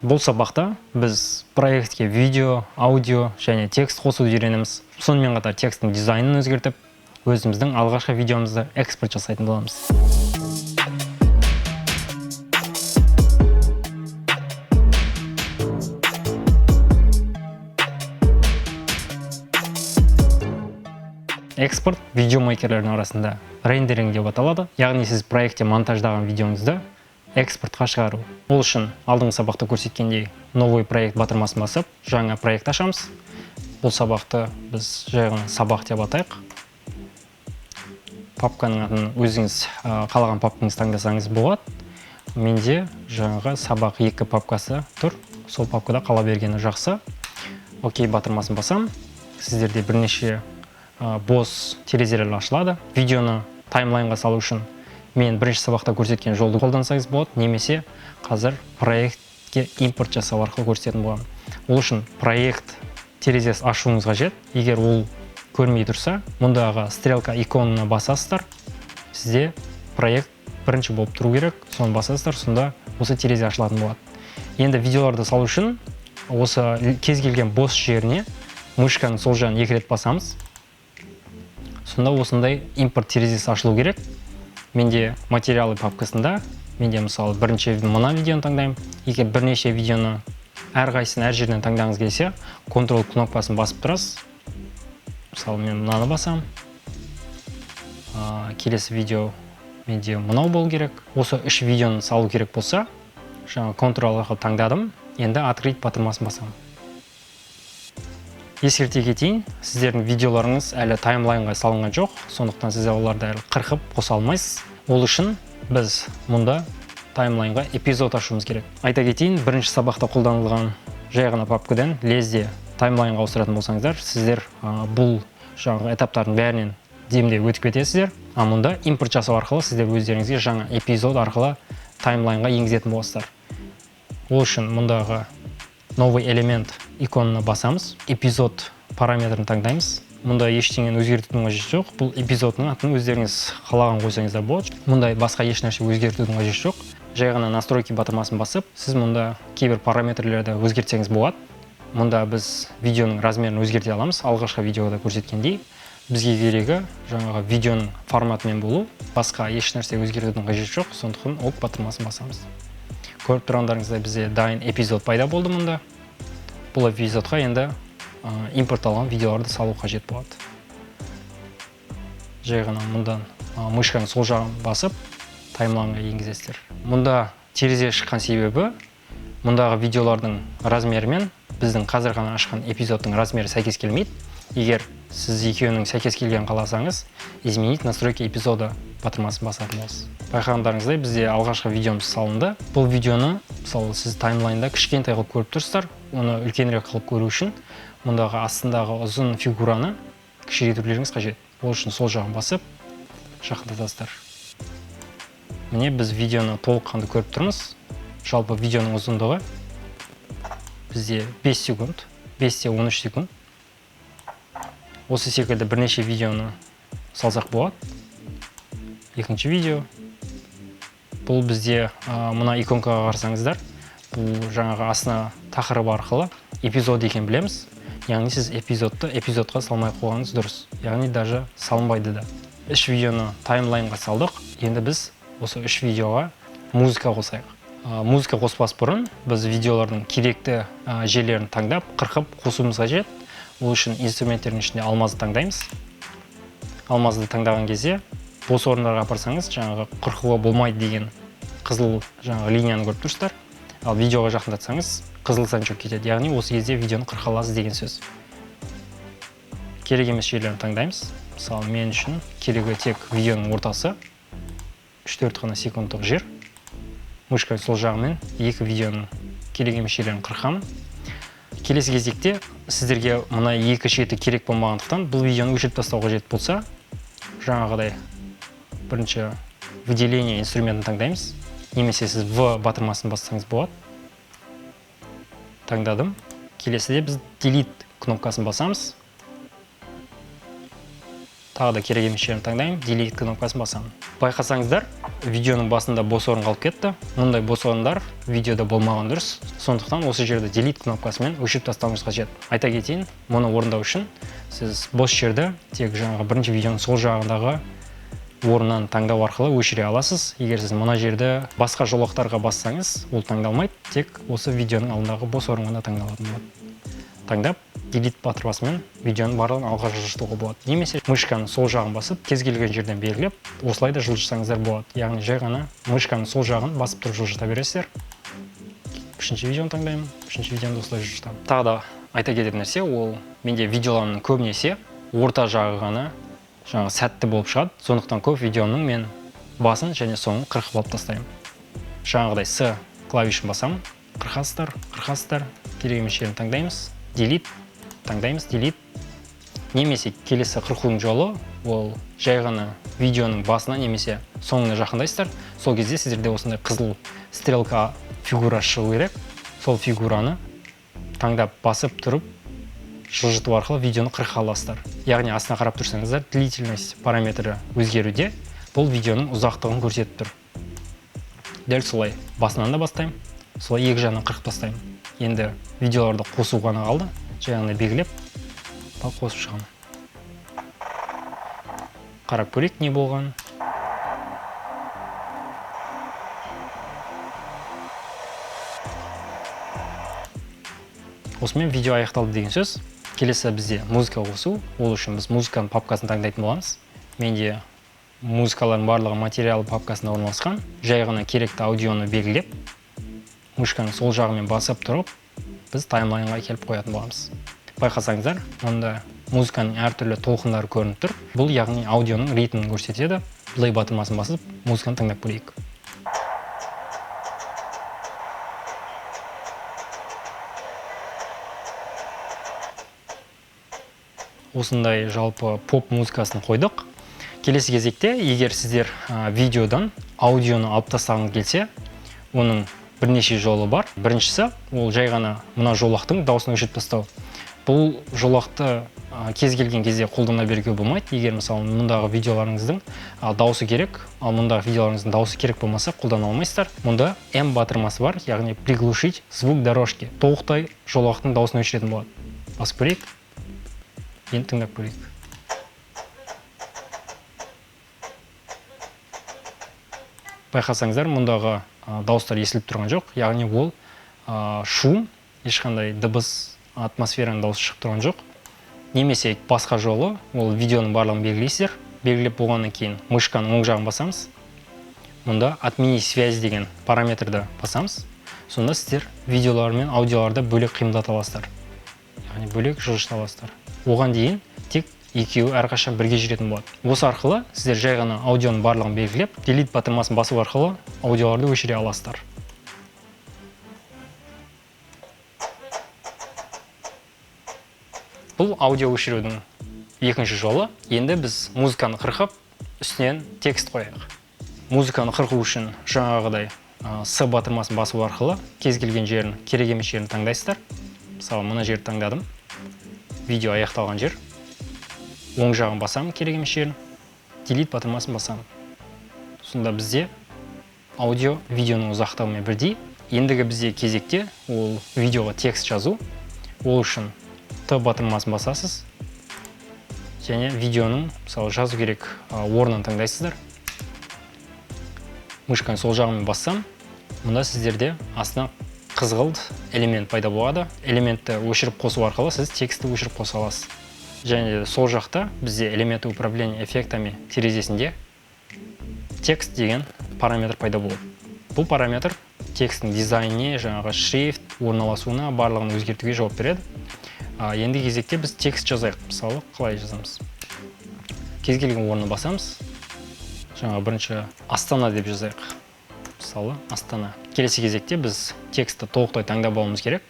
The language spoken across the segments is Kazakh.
Бұл сабақта біз проектке видео, аудио және текст қосуды үйренеміз. Сонымен қатар текстің дизайнын өзгертіп, өзіміздің алғашқы видеомызды экспорт жасайтын боламыз. Экспорт видеомейкерлердің арасында рендеринг деп аталады. Яғни сіз проектте монтаждаған видеоңызды экспортқа шығару. Ол үшін алдыңғы сабақта көрсеткендей новый проект батырмасын басып, жаңа проект ашамыз. Бұл сабақты біз жай ғана сабақ деп атайық. Папканың атын өзіңіз қалаған папкаңыз таңдасаңыз болады. Менде жаңағы сабақ 2 папкасы тұр. Сол папкада қала бергені жақсы. Окей, батырмасын басам. Сіздерде бірнеше бос терезелер ашылады. Видеоны таймлайнға салу үшін мен бірінші сабақта көрсеткен жолды қолдансаңыз болады, немесе қазір проектке импорт жасау арқылы көрсететін боламын. Ол үшін проект терезесі ашуыңыз қажет. Егер ол көрмей тұрса, мұндағы стрелка иконына басасыздар. Сізде проект бірінші болып тұру керек, соны басасыздар, сонда осы терезе ашылатын болады. Енді видеоларды салу үшін осы кез келген бос жеріне мышканың сол жағын 2 рет басамыз. Сонда осындай импорт терезесі ашылу керек. Менде материалы папкасында, менде мысалы бірінші мына видеоны таңдаймын. Егер бірнеше видеоны әрқайсысын әр жерден таңдағыңыз келсе, Ctrl кнопкасын басып тұрасыз. Мысалы мен мынаны басам. Келесі видео менде мынау болу керек. Осы 3 видеоны салу керек болса, жаңа Ctrl арқылы таңдадым. Енді открыть батырмасын басам. Ескерте кетейін, сіздердің видеоларыңыз әлі таймлайнға салынған жоқ, сондықтан сіз оларды әлі қырқып қоса алмайсыз. Ол үшін біз мұнда таймлайнға эпизод ашуымыз керек. Айта кетейін, бірінші сабақта қолданылған жай ғана папкадан лезде таймлайнға ауыстыратын болсаңыздар, сіздер бұл жаңағы этаптардың бәрінен демде өтіп кетесіздер. Мұнда импорт жасау арқылы сіздер өздеріңізге жаңа эпизод арқылы таймлайнға енгізетін боласыздар. Ол үшін мұндағы новый элемент иконына басамыз, эпизод параметрін таңдаймыз. Мұнда ештеңені өзгертудің қажеті жоқ. Бұл эпизодның атын өздеріңіз қалаған қойсаңыздар болады. Мұндай басқа еш нәрсе өзгертудің қажеті жоқ. Жай ғана настройки батырмасын басып, сіз мұнда кейбір параметрлерді өзгертсеңіз болады. Мұнда біз видеоның размерін өзгерте аламыз. Алғашқы видеода көрсеткендей, бізге керегі жаңағы видеоның форматымен болу. Басқа еш нәрсе өзгертудің қажеті жоқ. Сондықтан ок батырмасын басамыз. Көріп тұрғандарыңыздай бізде дайын эпизод пайда болды мұнда. Бұл эпизодқа енді импортталған видеоларды салу қажет болады. Жай ғана мұндан мышканың сол жағын басып, таймлайнға енгізесіздер. Мұнда терезе шыққан себебі, мұндағы видеолардың размерімен біздің қазір ғана ашқан эпизодтың размері сәйкес келмейді. Егер сіз екеуінің сәйкес келген қаласаңыз, изменить настройки эпизода батырмасын басатын боласыз. Байқағандарыңыздай бізде алғашқы видеомыз салынды. Бұл видеоны, мысалы, сіз таймлайнда кішкентай қылып көріп тұрсыздар. Оны үлкенірек қылып көру үшін мұндағы астындағы ұзын фигураны кішірейтулеріңіз қажет. Ол үшін сол жағын басып, жақындатасыздар. Міне біз видеоны толыққанды көріп тұрмыз. Жалпы видеоның ұзындығы бізде 5 секунд, 5-те 13 секунд. Осы секілді бірнеше видеоны салсақ болады. Екінші видео. Бұл бізде мына иконкаға қарасаңыздар, бұл жаңағы астына тақырыбы арқылы эпизод екен білеміз. Яғни сіз эпизодқа салмай қойғаныңыз дұрыс. Яғни даже салынбайды да. 3 видеоны таймлайнға салдық. Енді біз осы 3 видеоға музыка қосайық. Музыка қоспас бұрын біз видеолардың керекті жерлерін таңдап, қырқып қосуымыз қажет. Ол үшін инструменттердің ішінде алмазды таңдаймыз. Алмазды таңдаған кезде бос орындарға апарсаңыз, жаңағы қырқуға болмайды деген қызыл жаңағы линияны көріп тұрсыздар. Ал видеоға жақындатсаңыз, қызыл санчок кетеді. Яғни осы кезде видеоны қырқа аласыз деген сөз. Керек емес жерлерін таңдаймыз. Мысалы, мен үшін керегі тек видеоның ортасы 3-4 ғана секундтық жер. Мышка сол жағымен 2 видеоның керек емес жерлерін қырқамын. Келесі кезекте сіздерге мына 2 шеті керек болмағандықтан, бұл видеоны өшіріп тастау қажет болса, жаңағыдай бірінші выделение инструментін таңдаймыз. Немесе сіз V батырмасын бассаңыз болады. Таңдадым. Келесіде біз Delete кнопкасын басамыз. тағы да керек емес жерін таңдаймын, delete кнопкасын басамын. Байқасаңыздар, видеоның басында бос орын қалып кетті. Мұндай бос орындар видеода болмаған дұрыс. Сондықтан осы жерді delete кнопкасымен өшіріп тастауыңыз қажет. Айта кетейін, мұны орындау үшін сіз бос жерді тек жаңағы бірінші видеоның сол жағындағы орнынан таңдау арқылы өшіре аласыз. Егер сіз мына жерді басқа жолақтарға бассаңыз, ол таңдалмайды, тек осы видеоның алдындағы бос орын ғана таңдалатын болады. Таңдап, delete батырмасымен видеоның барлығын алға жылжытуға болады. Немесе мышканың сол жағын басып, кез келген жерден белгілеп, осылай да жылжытсаңыздар болады. Яғни жай ғана мышканың сол жағын басып тұрып жылжыта бересіздер. Үшінші видеоны таңдаймын, үшінші видеоны осылай жылжытамын. Тағы да айта кететін нәрсе, ол менде видеоларымның көбінесе орта жағы ғана жаңағы сәтті болып шығады. Сондықтан көп видеоның мен басын және соңын қырқып алып тастаймын. Жаңағыдай С клавишін басамын, қырқасыздар, керек емес жерін таңдаймыз, delete, таңдаймыз, delete. Немесе келесі қырқудың жолы, ол жай ғана видеоның басына немесе соңына жақындайсыздар. Сол кезде сіздерде осындай қызыл стрелка фигура шығу керек. Сол фигураны таңдап басып тұрып, жылжыту арқылы видеоны қырқа аласыздар. Яғни астына қарап тұрсаңыздар, длительность параметрі өзгеруде, бұл видеоның ұзақтығын көрсетіп тұр. Дәл солай басынан да бастаймын, солай екі жағынан қырқып тастаймын. Енді видеоларды қосу ғана қалды, жаңағыдай белгілеп, қосып шығамын. Қарап көрейік не болған. Осымен видео аяқталды деген сөз. Келесі бізде музыка қосу. Ол үшін біз музыканың папкасын таңдайтын боламыз. Менде музыкалардың барлығы материалы папкасында орналасқан. Жай ғана керекті аудионы белгілеп, мышканың сол жағымен басып тұрып, біз таймлайнға келіп қоятын боламыз. Байқасаңыздар, онда музыканың әртүрлі толқындары көрініп тұр. Бұл яғни аудионың ритмін көрсетеді. Play батырмасын басып, музыканы тыңдап көрейік. Осындай жалпы поп музыкасын қойдық. Келесі кезекте, егер сіздер видеодан аудионы алып тастағыңыз келсе, оның бірнеше жолы бар. Біріншісі, ол жай ғана мына жолақтың дауысын өшіріп тастау. Бұл жолақты кез келген кезде қолдана беруге болмайды. Егер мысалы мұндағы видеоларыңыздың дауысы керек, ал мұндағы видеоларыңыздың дауысы керек болмаса, қолдана алмайсыздар. Мұнда M батырмасы бар, яғни приглушить звук дорожки. Толықтай жолақтың дауысын өшіретін болады. Басып көрейік. Енді тыңдап көрейік. Байқасаңыздар, мұндағы дауыстар естіліп тұрған жоқ. Яғни ол шум, ешқандай дыбыс, атмосфераның дауысы шығып тұрған жоқ. Немесе басқа жолы, ол видеоның барлығын белгілейсіздер. Белгілеп болғаннан кейін мышканың оң жағын басамыз. Мұнда отмени связь деген параметрді басамыз. Сонда сіздер видеолар мен аудиоларды бөлек қимылдата аласыздар. Яғни бөлек жылжыта аласыздар. Оған дейін тек екеуі әрқашан бірге жүретін болады. Осы арқылы сіздер жай ғана аудионың барлығын белгілеп, delete батырмасын басу арқылы аудиоларды өшіре аласыздар. Бұл аудио өшірудің екінші жолы. Енді біз музыканы қырқып, үстінен текст қояйық. Музыканы қырқу үшін жаңағыдай С батырмасын басу арқылы кез келген жерін, керек емес жерін таңдайсыздар. Мысалы, мына жерді таңдадым. Видео аяқталған жер. Оң жағын басамын, керек емес жерін. Delete батырмасын басамын. Сонда бізде аудио видеоның ұзақтығымен бірдей. Ендігі бізде кезекте ол видеоға текст жазу. Ол үшін Т батырмасын басасыз. Және видеоның мысалы жазу керек орнын таңдайсыздар. Мышканы сол жағымен бассам, мұнда сіздерде астына қызғылт элемент пайда болады. Элементті өшіріп қосу арқылы сіз тексті өшіріп қоса аласыз. Және сол жақта бізде элементі управления эффектами терезесінде текст деген параметр пайда болады. Бұл параметр текстің дизайніне, жаңағы шрифт, орналасуына барлығын өзгертуге жауап береді. Енді кезекте біз текст жазайық. Мысалы, қалай жазамыз? Кез келген орнына басамыз. Жаңа бірінші Астана деп жазайық. Мысалы, Астана. Келесі кезекте біз текстті толықтай таңдап алуымыз керек.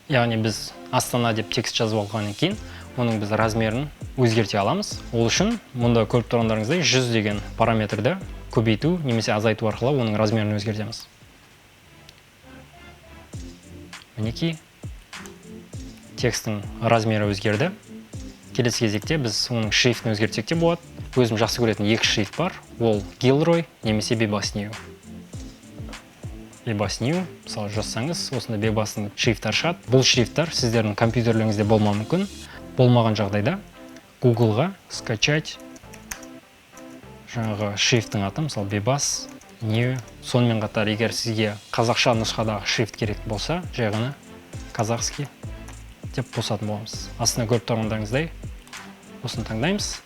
Яғни біз Астана деп текст жазып алғаннан кейін, оның біз размерін өзгерте аламыз. Ол үшін мұнда көріп тұрғандарыңыздай 100 деген параметрді көбейту немесе азайту арқылы оның размерін өзгертеміз. Мінекей текстің размері өзгерді. келесі кезекте біз оның шрифтін өзгертсек те болады. Өзім жақсы көретін екі шрифт бар. Ол Gilroy немесе Bebas New. Bebas New, мысалы жазсаңыз, осында Bebas'ның шрифттары шығады. Бұл шрифттар сіздердің компьютерлеріңізде болмауы мүмкін. Болмаған жағдайда Google-ға скачать жаңағы шрифттің аты, мысалы Bebas New. Сонымен қатар, егер сізге қазақша нұсқадағы шрифт керек болса, жай ғана казахский деп қосатын боламыз. Астына көріп тұрғандарыңыздай осыны таңдаймыз.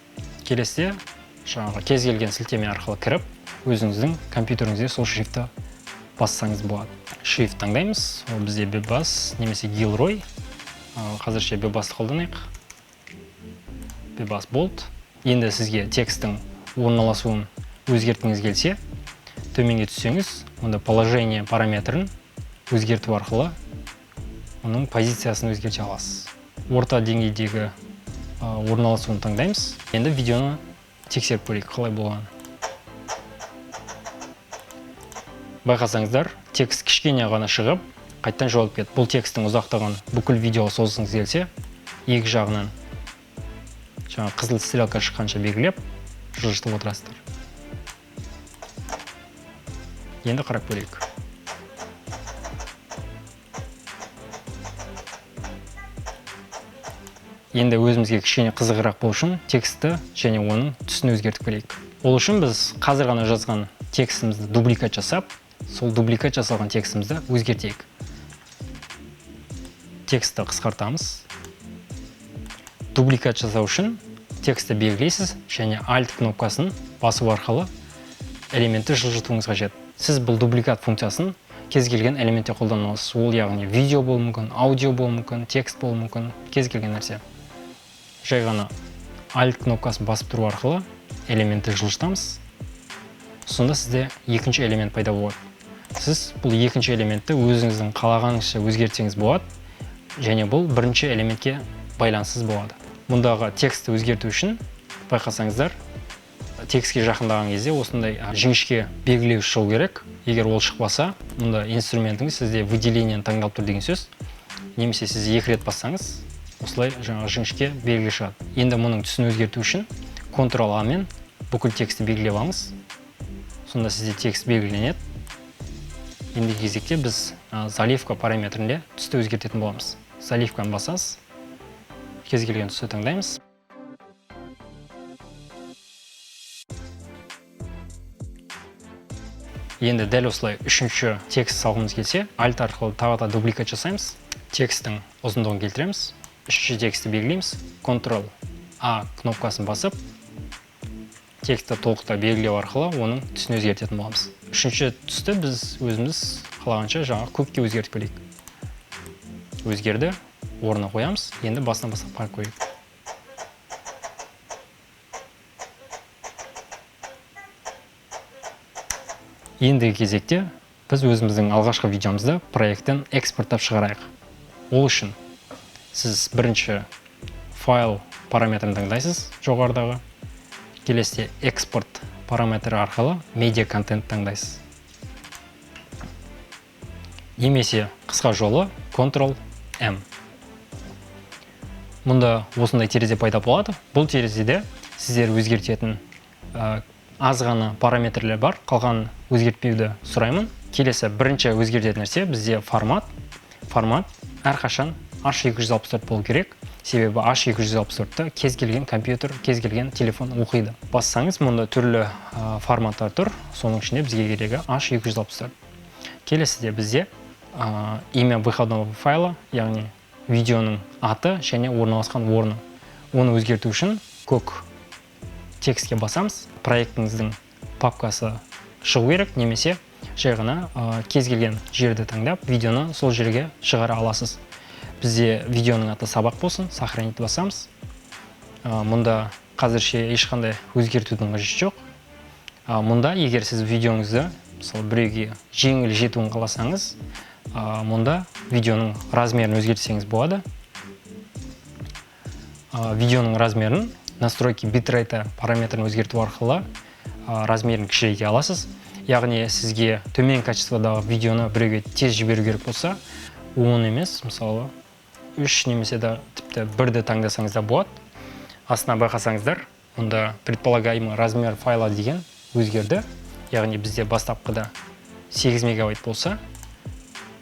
Келесіде жаңағы кез келген сілтеме арқылы кіріп, өзіңіздің компьютеріңізде сол шрифтті бассаңыз болады. Шрифт таңдаймыз. Ол бізде Bebas немесе Gilroy. Қазірше Bebas'ты қолданайық. Bebas Bold. Енді сізге текстің орналасуын өзгерткіңіз келсе, төменге түссеңіз, онда положение параметрін өзгерту арқылы оның позициясын өзгерте аласыз. Орта деңгейдегі орналасуын таңдаймыз. Енді видеоны тексеріп көрейік, қалай болғанын. Байқасаңыздар, текст кішкене ғана шығып, қайттан жоғалып кетті. Бұл текстің ұзақтығын бүкіл видеоға созғыңыз келсе, екі жағынан жаңа қызыл стрелка шыққанша белгілеп, жылжытып отырасыздар. Енді қарап көрейік. Енді өзімізге кішкене қызығырақ болу үшін текстті және оның түсін өзгертіп көрейік. Ол үшін біз қазір ғана жазған текстімізді дубликат жасап, сол дубликат жасалған текстімізді өзгертейік. Текстті қысқартамыз. Дубликат жасау үшін текстті белгілейсіз және Alt кнопкасын басу арқылы элементті жылжытуыңыз қажет. Сіз бұл дубликат функциясын кез келген элементте қолданасыз. Ол яғни видео болуы мүмкін, аудио болуы мүмкін, текст болуы мүмкін, кез келген нәрсе. Жай ғана Alt кнопкасын басып тұру арқылы элементті жылжытамыз. Сонда сізде екінші элемент пайда болады. Сіз бұл екінші элементті өзіңіздің қалағаныңызша өзгертсеңіз болады, және бұл бірінші элементке байланыссыз болады. Мұндағы текстті өзгерту үшін байқасаңыздар, текстке жақындаған кезде осындай жіңішке белгілеуіш шығу керек. Егер ол шықпаса, мұнда инструментіңіз сізде выделениені таңдалып тұр деген сөз. Немесе сіз екі рет бассаңыз, осылай жаңағы жіңішке белгілі шығады. Енді мұның түсін өзгерту үшін Ctrl-A мен бүкіл текстті белгілеп алыңыз. Сонда сізде текст белгіленеді. Енді кезекте біз заливка параметрінде түсті өзгертетін боламыз. Заливканы басасыз, кез келген түсті таңдаймыз. Енді дәл осылай үшінші текст салғымыз келсе, Alt арқылы тағы да дубликат жасаймыз. Текстің ұзындығын келтіреміз. Үшінші текстті белгілейміз. Ctrl-A кнопкасын басып, текстті толықта белгілеу арқылы оның түсін өзгертетін боламыз. Үшінші түсті біз өзіміз қалағанша жаңағы көкке өзгертіп көрейік. Өзгерді, орнына қоямыз. Енді басынан бастап қарап көрейік. Ендігі кезекте біз өзіміздің алғашқы видеомызды проекттен экспорттап шығарайық. Ол үшін сіз бірінші файл параметрін таңдайсыз жоғарыдағы. Келесіде экспорт параметрі арқылы медиа контент таңдайсыз. Немесе қысқа жолы Ctrl-M. Мұнда осындай терезе пайда болады. Бұл терезеде сіздер өзгертетін аз ғана параметрлер бар, қалған өзгертпеуді сұраймын. Келесі бірінші өзгертетін нәрсе бізде формат. Формат әрқашан H264 болу керек. Себебі H264-ті кез келген компьютер, кез келген телефон оқиды. Бассаңыз, мұнда түрлі форматтар тұр. Соның ішінде бізге керегі H264. Келесіде бізде имя выходного файла, яғни видеоның аты және орналасқан орны. Оны өзгерту үшін көк текстке басамыз. Проектіңіздің папкасы шығу керек, немесе жай ғана кез келген жерді таңдап, видеоны сол жерге шығара аласыз. Бізде видеоның аты сабақ болсын, сохранить басамыз. Мұнда қазірше ешқандай өзгертудің қажеті жоқ. Мұнда егер сіз видеоңызды мысалы біреуге жеңіл жетуін қаласаңыз, мұнда видеоның размерін өзгертсеңіз болады. Видеоның размерін настройки битрейта параметрін өзгерту арқылы размерін кішірейте аласыз. Яғни сізге төмен качестводағы видеоны біреуге тез жіберу керек болса, 10 емес, мысалы 3 немесе де тіпті 1-ді таңдасаңыз да болады. астына байқасаңыздар, онда предполагаемый размер файла деген өзгерді. Яғни бізде бастапқыда 8 мегабайт болса,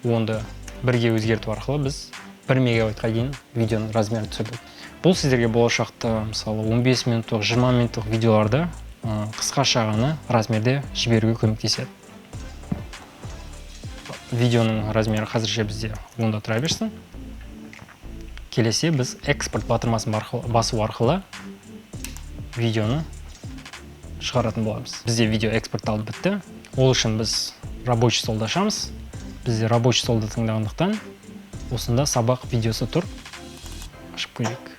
онда бірге өзгерту арқылы біз 1 мегабайтқа дейін видеоның размерін түсірдік. Бұл сіздерге болашақта мысалы 15 минуттық, 20 минуттық видеоларда қысқаша ғана размерде жіберуге көмектеседі. Видеоның размері қазірше бізде онда тұра берсін. Келесі біз экспорт батырмасын басу арқылы видеоны шығаратын боламыз. Бізде видео экспортталып бітті. Ол үшін біз рабочий столды ашамыз. Бізде рабочий столды таңдағандықтан осында сабақ видеосы тұр. Ашып көрейік.